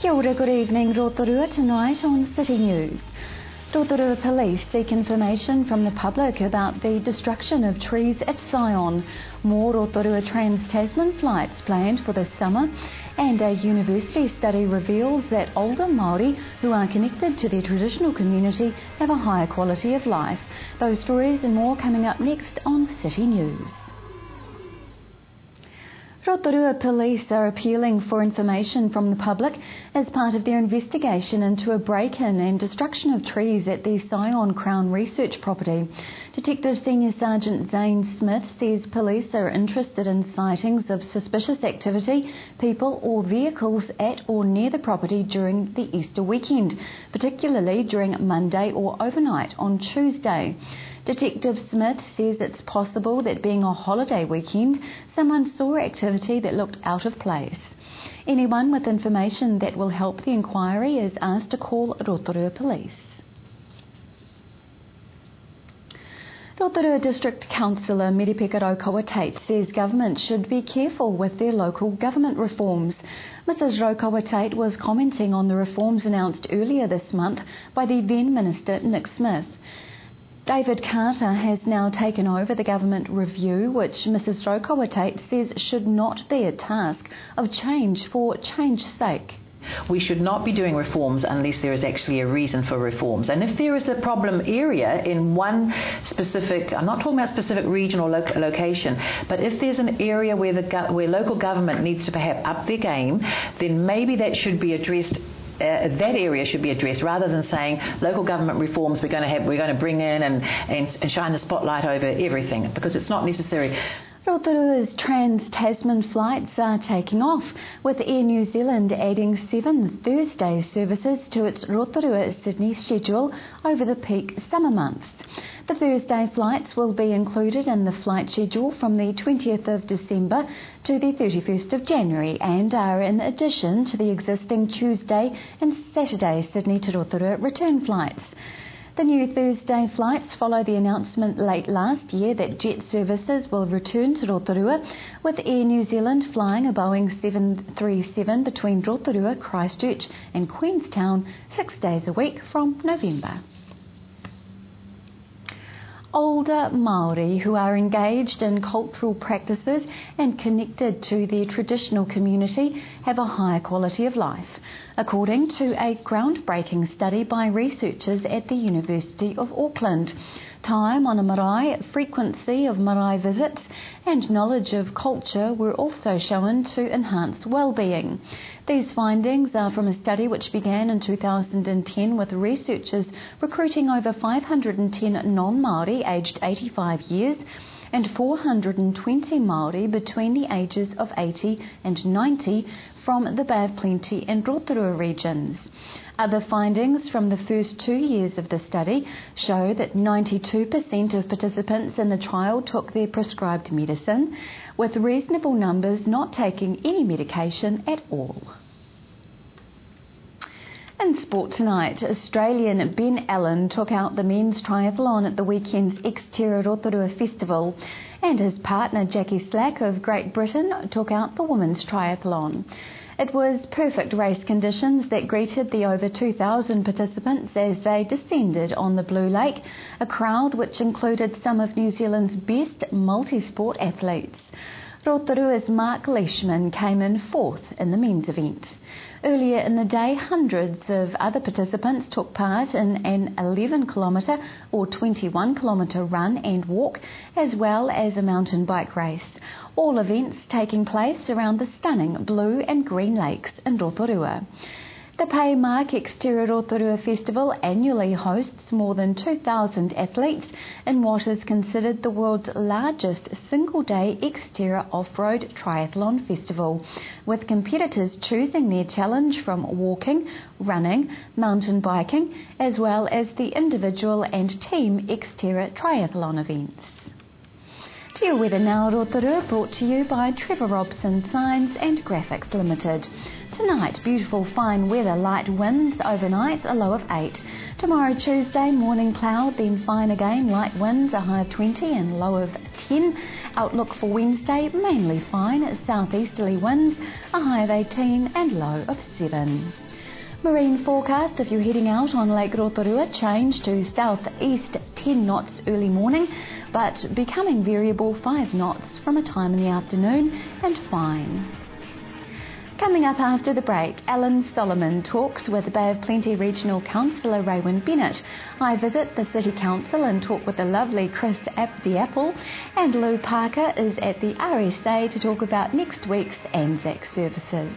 Kia ora, good evening, Rotorua. Tonight on City News. Rotorua Police seek information from the public about the destruction of trees at Sion. More Rotorua Trans-Tasman flights planned for this summer. And a university study reveals that older Māori who are connected to their traditional community have a higher quality of life. Those stories and more coming up next on City News. Rotorua Police are appealing for information from the public as part of their investigation into a break-in and destruction of trees at the Sion Crown Research property. Detective Senior Sergeant Zane Smith says police are interested in sightings of suspicious activity, people or vehicles at or near the property during the Easter weekend, particularly during Monday or overnight on Tuesday. Detective Smith says it's possible that being a holiday weekend, someone saw activity that looked out of place. Anyone with information that will help the inquiry is asked to call Rotorua Police. Rotorua District Councillor Meripeka Raukawa-Tate says government should be careful with their local government reforms. Mrs Raukawa-Tate was commenting on the reforms announced earlier this month by the then Minister Nick Smith. David Carter has now taken over the government review, which Mrs Raukawa-Tate says should not be a task of change for change's sake. We should not be doing reforms unless there is actually a reason for reforms. And if there is a problem area in one specific, I'm not talking about specific region or location, but if there's an area where local government needs to perhaps up their game, then maybe that should be addressed. That area should be addressed rather than saying local government reforms we're going to bring in and shine the spotlight over everything, because it's not necessary. Rotorua's Trans-Tasman flights are taking off, with Air New Zealand adding 7 Thursday services to its Rotorua-Sydney schedule over the peak summer months. The Thursday flights will be included in the flight schedule from the 20th of December to the 31st of January and are in addition to the existing Tuesday and Saturday Sydney to Rotorua return flights. The new Thursday flights follow the announcement late last year that jet services will return to Rotorua, with Air New Zealand flying a Boeing 737 between Rotorua, Christchurch and Queenstown 6 days a week from November. Older Māori who are engaged in cultural practices and connected to their traditional community have a higher quality of life, according to a groundbreaking study by researchers at the University of Auckland. Time on a marae, frequency of marae visits and knowledge of culture were also shown to enhance well-being. These findings are from a study which began in 2010 with researchers recruiting over 510 non-Māori aged 85 years and 420 Māori between the ages of 80 and 90 from the Bay of Plenty and Rotorua regions. Other findings from the first 2 years of the study show that 92% of participants in the trial took their prescribed medicine, with reasonable numbers not taking any medication at all. In sport tonight, Australian Ben Allen took out the men's triathlon at the weekend's Xterra Rotorua Festival, and his partner Jackie Slack of Great Britain took out the women's triathlon. It was perfect race conditions that greeted the over 2,000 participants as they descended on the Blue Lake, a crowd which included some of New Zealand's best multi-sport athletes. Rotorua's Mark Leishman came in 4th in the men's event. Earlier in the day, hundreds of other participants took part in an 11-kilometre or 21-kilometre run and walk, as well as a mountain bike race. All events taking place around the stunning blue and green lakes in Rotorua. The Paymark Xterra Rotorua Festival annually hosts more than 2,000 athletes in what is considered the world's largest single-day Xterra off-road triathlon festival, with competitors choosing their challenge from walking, running, mountain biking, as well as the individual and team Xterra triathlon events. To your weather now, Rotorua, brought to you by Trevor Robson Signs and Graphics Limited. Tonight, beautiful fine weather, light winds overnight, a low of 8. Tomorrow, Tuesday, morning cloud, then fine again, light winds, a high of 20 and low of 10. Outlook for Wednesday, mainly fine, southeasterly winds, a high of 18 and low of 7. Marine forecast if you're heading out on Lake Rotorua, change to southeast 10 knots early morning, but becoming variable 5 knots from a time in the afternoon and fine. Coming up after the break, Alan Solomon talks with Bay of Plenty Regional Councillor Raywin Bennett. I visit the City Council and talk with the lovely Chris Apple, and Lou Parker is at the RSA to talk about next week's Anzac services.